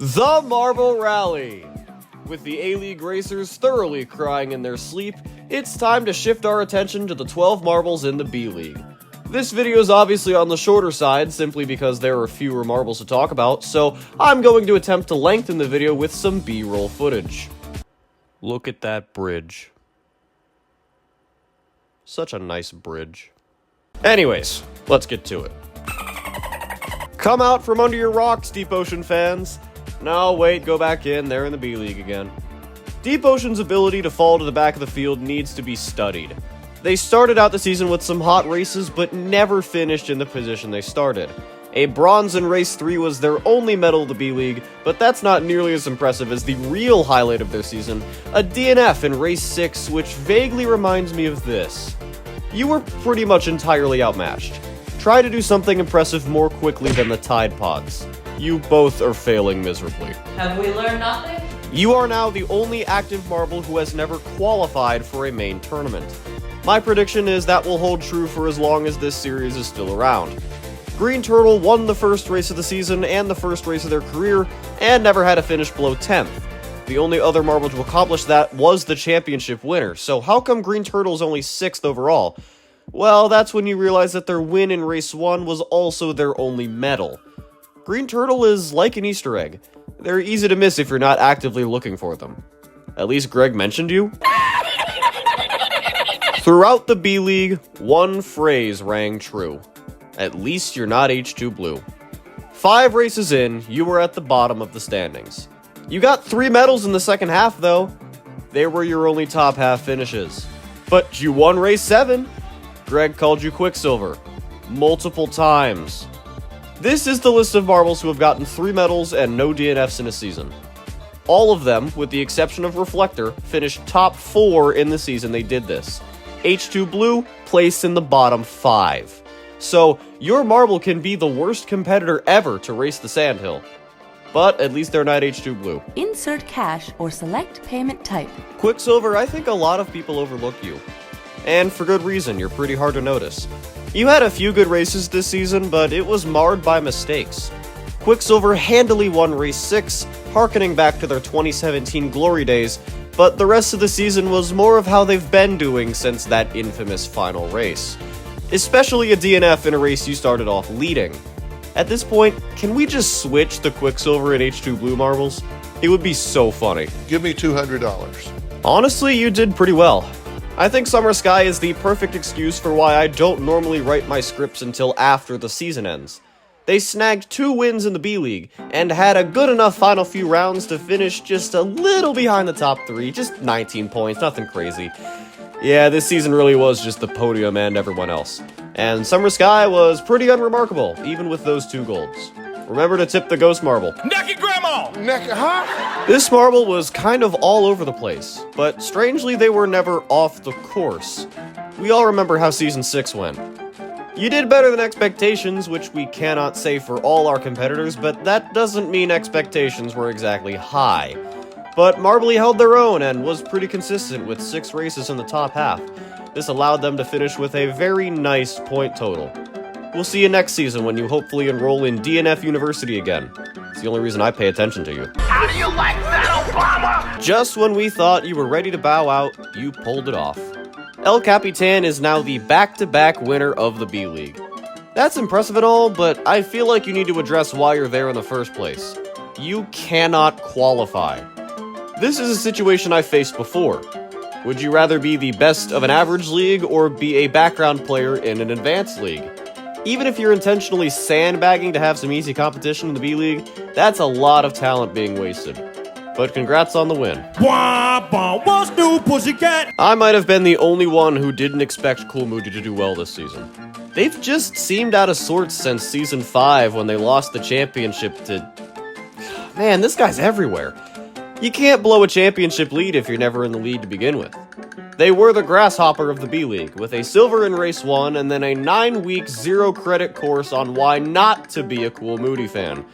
The Marble Rally! With the A-League racers thoroughly crying in their sleep, it's time to shift our attention to the 12 marbles in the B-League. This video is obviously on the shorter side, simply because there are fewer marbles to talk about, so I'm going to attempt to lengthen the video with some B-roll footage. Look at that bridge. Such a nice bridge. Anyways, let's get to it. Come out from under your rocks, Deep Ocean fans. No, wait, go back in, they're in the B-League again. Deep Ocean's ability to fall to the back of the field needs to be studied. They started out the season with some hot races, but never finished in the position they started. A bronze in race 3 was their only medal of the B-League, but that's not nearly as impressive as the real highlight of their season, a DNF in race 6, which vaguely reminds me of this. You were pretty much entirely outmatched. Try to do something impressive more quickly than the Tide Pods. You both are failing miserably. Have we learned nothing? You are now the only active marble who has never qualified for a main tournament. My prediction is that will hold true for as long as this series is still around. Green Turtle won the first race of the season and the first race of their career, and never had a finish below 10th. The only other marble to accomplish that was the championship winner, so how come Green Turtle is only 6th overall? Well, that's when you realize that their win in race 1 was also their only medal. Green Turtle is like an Easter egg. They're easy to miss if you're not actively looking for them. At least Greg mentioned you? Throughout the B-League, one phrase rang true. At least you're not H2 Blue. 5 races in, you were at the bottom of the standings. You got 3 medals in the second half, though. They were your only top half finishes. But you won race 7. Greg called you Quicksilver. Multiple times. This is the list of marbles who have gotten 3 medals and no DNFs in a season. All of them, with the exception of Reflector, finished top 4 in the season they did this. H2 Blue placed in the bottom 5. So, your marble can be the worst competitor ever to race the sandhill. But at least they're not H2 Blue. Insert cash or select payment type. Quicksilver, I think a lot of people overlook you. And for good reason, you're pretty hard to notice. You had a few good races this season, but it was marred by mistakes. Quicksilver handily won race 6, harkening back to their 2017 glory days, but the rest of the season was more of how they've been doing since that infamous final race. Especially a DNF in a race you started off leading. At this point, can we just switch the Quicksilver and H2 Blue marbles? It would be so funny. Give me $200. Honestly, you did pretty well. I think Summer Sky is the perfect excuse for why I don't normally write my scripts until after the season ends. They snagged 2 wins in the B-League, and had a good enough final few rounds to finish just a little behind the top 3, just 19 points, nothing crazy. Yeah, this season really was just the podium and everyone else. And Summer Sky was pretty unremarkable, even with those 2 golds. Remember to tip the ghost marble. Naked grandma! Naked, huh? This marble was kind of all over the place, but strangely they were never off the course. We all remember how Season 6 went. You did better than expectations, which we cannot say for all our competitors, but that doesn't mean expectations were exactly high. But Marbly held their own and was pretty consistent with 6 races in the top half. This allowed them to finish with a very nice point total. We'll see you next season when you hopefully enroll in DNF University again. It's the only reason I pay attention to you. How do you like that, Obama? Just when we thought you were ready to bow out, you pulled it off. El Capitan is now the back-to-back winner of the B-League. That's impressive and all, but I feel like you need to address why you're there in the first place. You cannot qualify. This is a situation I faced before. Would you rather be the best of an average league or be a background player in an advanced league? Even if you're intentionally sandbagging to have some easy competition in the B-League, that's a lot of talent being wasted. But congrats on the win. What's new, pussycat? I might have been the only one who didn't expect Cool Moody to do well this season. They've just seemed out of sorts since Season 5 when they lost the championship to... Man, this guy's everywhere. You can't blow a championship lead if you're never in the lead to begin with. They were the grasshopper of the B-League, with a silver in race 1 and then a 9-week 0-credit course on why not to be a Cool Moody fan.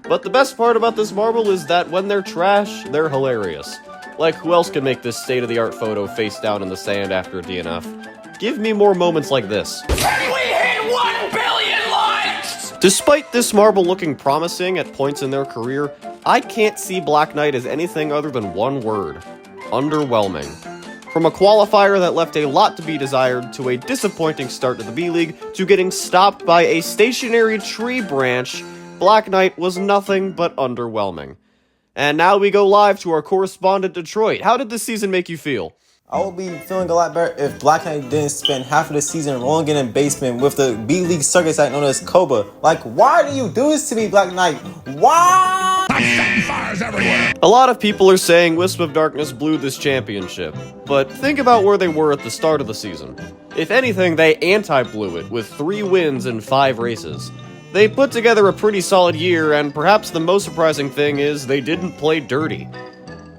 But the best part about this marble is that when they're trash, they're hilarious. Like, who else can make this state-of-the-art photo face down in the sand after a DNF? Give me more moments like this. And we hit 1 billion likes! Despite this marble looking promising at points in their career, I can't see Black Knight as anything other than one word: underwhelming. From a qualifier that left a lot to be desired, to a disappointing start to the B-League, to getting stopped by a stationary tree branch, Black Knight was nothing but underwhelming. And now we go live to our correspondent Detroit. How did this season make you feel? I would be feeling a lot better if Black Knight didn't spend half of the season rolling in a basement with the B-League circus act known as Cobra. Like, why do you do this to me, Black Knight? Why? Fires everywhere. A lot of people are saying Wisp of Darkness blew this championship, but think about where they were at the start of the season. If anything, they anti-blew it with 3 wins in 5 races. They put together a pretty solid year, and perhaps the most surprising thing is they didn't play dirty.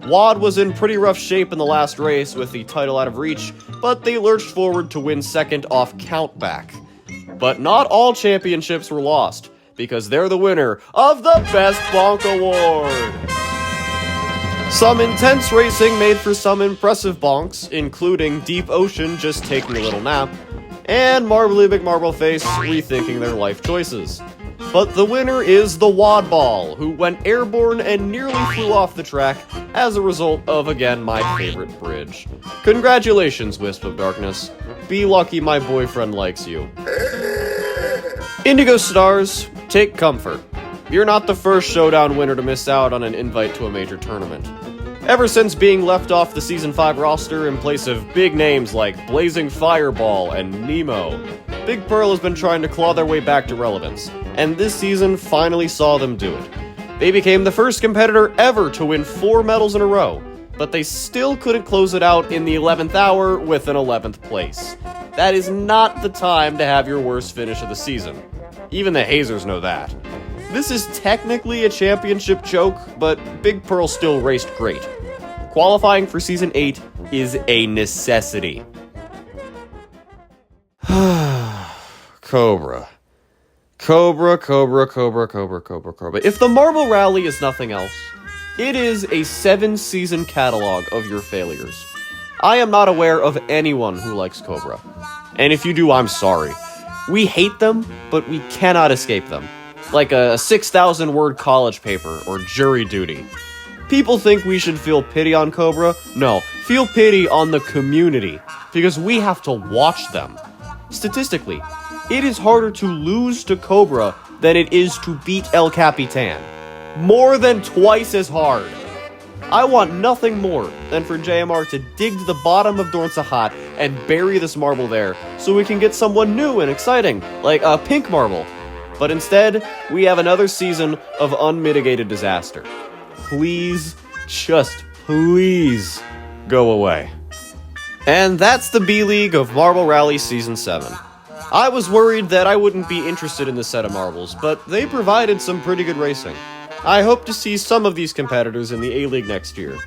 WAD was in pretty rough shape in the last race with the title out of reach, but they lurched forward to win second off countback. But not all championships were lost, because they're the winner of the Best Bonk Award! Some intense racing made for some impressive bonks, including Deep Ocean just taking a little nap, and Marbly McMarbleface rethinking their life choices. But the winner is the WAD Ball, who went airborne and nearly flew off the track as a result of, again, my favorite bridge. Congratulations, Wisp of Darkness. Be lucky my boyfriend likes you. Indigo Stars, take comfort. You're not the first Showdown winner to miss out on an invite to a major tournament. Ever since being left off the Season 5 roster in place of big names like Blazing Fireball and Nemo, Big Pearl has been trying to claw their way back to relevance, and this season finally saw them do it. They became the first competitor ever to win 4 medals in a row, but they still couldn't close it out in the 11th hour with an 11th place. That is not the time to have your worst finish of the season. Even the hazers know that. This is technically a championship joke, but Big Pearl still raced great. Qualifying for Season 8 is a necessity. Cobra. Cobra. If the Marble Rally is nothing else, it is a 7-season catalog of your failures. I am not aware of anyone who likes Cobra. And if you do, I'm sorry. We hate them, but we cannot escape them. Like a 6,000-word college paper or jury duty. People think we should feel pity on Cobra. No, feel pity on the community, because we have to watch them. Statistically, it is harder to lose to Cobra than it is to beat El Capitan. More than twice as hard. I want nothing more than for JMR to dig to the bottom of Dorn Sahat and bury this marble there, so we can get someone new and exciting, like a pink marble. But instead, we have another season of unmitigated disaster. Please, just please, go away. And that's the B-League of Marble Rally Season 7. I was worried that I wouldn't be interested in this set of marbles, but they provided some pretty good racing. I hope to see some of these competitors in the A-League next year.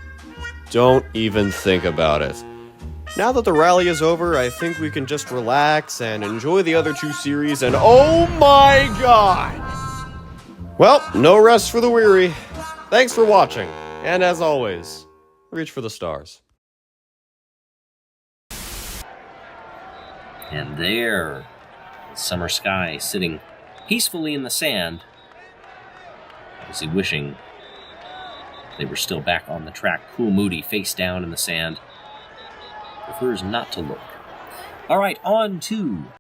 Don't even think about it. Now that the rally is over, I think we can just relax and enjoy the other 2 series, and oh my god! Well, no rest for the weary. Thanks for watching, and as always, reach for the stars. And there, Summer Sky sitting peacefully in the sand, obviously wishing they were still back on the track. Cool Moody face down in the sand, prefers not to look. All right, on to